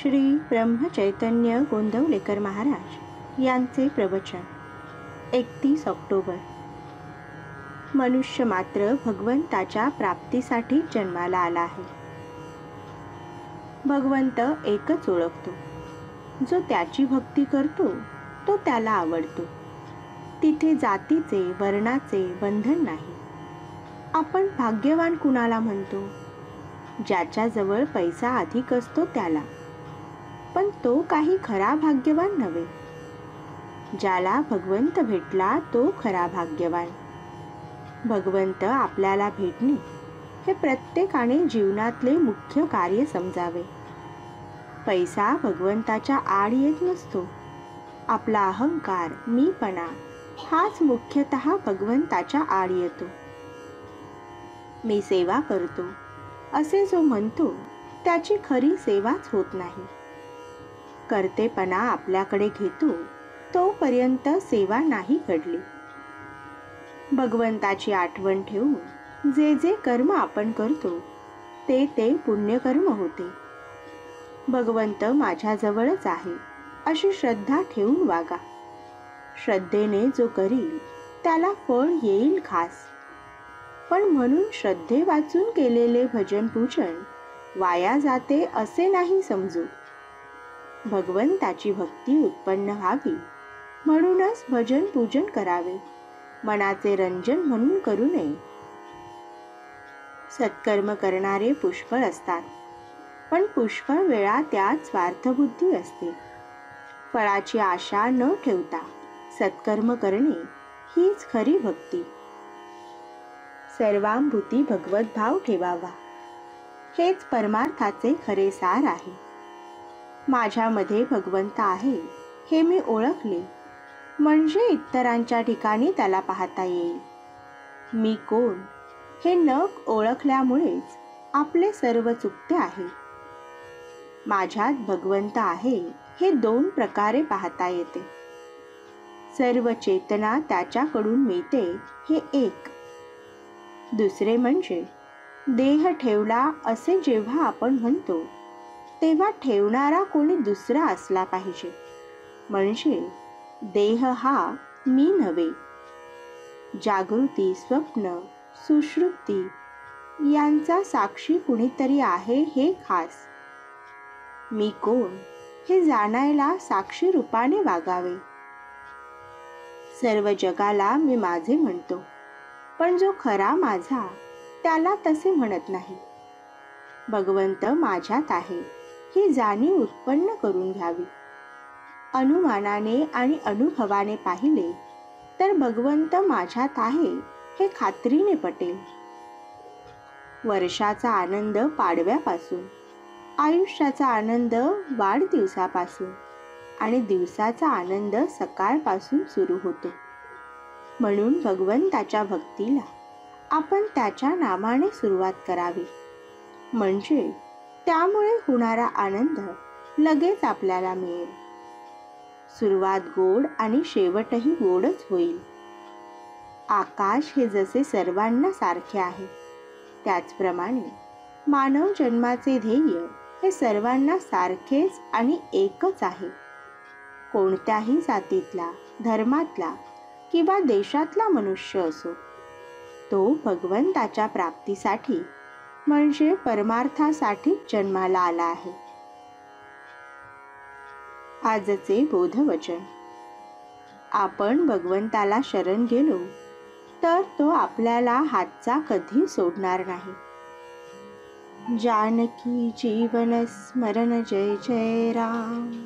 श्री ब्रह्मचैतन्य गोंदवलेकर महाराज यांचे प्रवचन 31 ऑक्टोबर. मनुष्य मात्र भगवंताच्या प्राप्तीसाठी जन्माला आला आहे. भगवंत एकच ओळखतो. जो त्याची भक्ती करतो तो त्याला आवडतो. तिथे जातीचे वर्णाचे बंधन नाही. आपण भाग्यवान कुणाला म्हणतो? ज्याच्याजवळ पैसा अधिक असतो त्याला. पण तो काही खरा भाग्यवान नव्हे. ज्याला भगवंत भेटला तो खरा भाग्यवान. भगवंत आपल्याला भेटणे हे प्रत्येकाने जीवनातले मुख्य कार्य समजावे. पैसा भगवंताच्या आड येत नसतो. आपला अहंकार, मीपणा हाच मुख्यतः भगवंताच्या आड येतो. मी सेवा करतो असे जो म्हणतो त्याची खरी सेवाच होत नाही. कर्तेपणा आपल्याकडे घेतो तोपर्यंत सेवा नाही घडली. भगवंताची आठवण ठेवून जे जे कर्म आपण करतो ते ते पुण्यकर्म होते. भगवंत माझ्याजवळच आहे अशी श्रद्धा ठेवून वागा. श्रद्धेने जो करील त्याला फळ येईल खास. पण म्हणून श्रद्धे वाचून केलेले भजन पूजन वाया जाते असे नाही समजू. भगवंताची भक्ती उत्पन्न व्हावी म्हणूनच भजन पूजन करावे. मनाचे रंजन म्हणून करू नये. सत्कर्म करणारे पुष्कळ असतात, पण पुष्कळ वेळा त्यात स्वार्थबुद्धी असते. फळाची आशा न ठेवता सत्कर्म करणे हीच खरी भक्ती. सर्वांभूती भगवत भाव ठेवावा हेच परमार्थाचे खरे सार आहे. माझ्यामध्ये भगवंत आहे हे मी ओळखले म्हणजे इतरांच्या ठिकाणी त्याला पाहता येईल. मी कोण हे न ओळखल्यामुळेच आपले सर्व चुकते आहे. माझ्यात भगवंत आहे हे दोन प्रकारे पाहता येते. सर्व चेतना त्याच्याकडून मिळते हे एक. दुसरे म्हणजे देह ठेवला असे जेव्हा आपण म्हणतो तेव्हा ठेवणारा कोणी दुसरा असला पाहिजे. म्हणजे देह हा मी नव्हे. जागृती, स्वप्न, सुषुप्ती यांचा साक्षी कुणीतरी आहे हे खास. मी कोण हे जाणायला साक्षी रूपाने वागावे. सर्व जगाला मी माझे म्हणतो, पण जो खरा माझा त्याला तसे म्हणत नाही. भगवंत माझ्यात आहे ही जाणीव उत्पन्न करून घ्यावी. अनुमानाने आणि अनुभवाने पाहिले तर भगवंत माझ्यात आहे हे खात्रीने पटेल. वर्षाचा आनंद पाडव्यापासून, आयुष्याचा आनंद वाढदिवसापासून आणि दिवसाचा आनंद सकाळपासून सुरू होतो. म्हणून भगवंताच्या भक्तीला आपण त्याच्या नामाने सुरुवात करावी. म्हणजे त्यामुळे होणारा आनंद लगेच आपल्याला मिळेल. सुरुवात गोड आणि शेवटही गोडच होईल. आकाश हे जसे सर्वांना सारखे आहे त्याचप्रमाणे मानव जन्माचे ध्येय हे सर्वांना सारखेच आणि एकच आहे. कोणत्याही जातीतला, धर्मातला किंवा देशातला मनुष्य असो, तो भगवंताच्या प्राप्तीसाठी म्हणजे परमार्थासाठी जन्माला आला आहे. आजचे बोधवचन. आपण भगवंताला शरण गेलो तर तो आपल्याला हातचा कधी सोडणार नाही. जानकी जीवन स्मरण जय जय राम.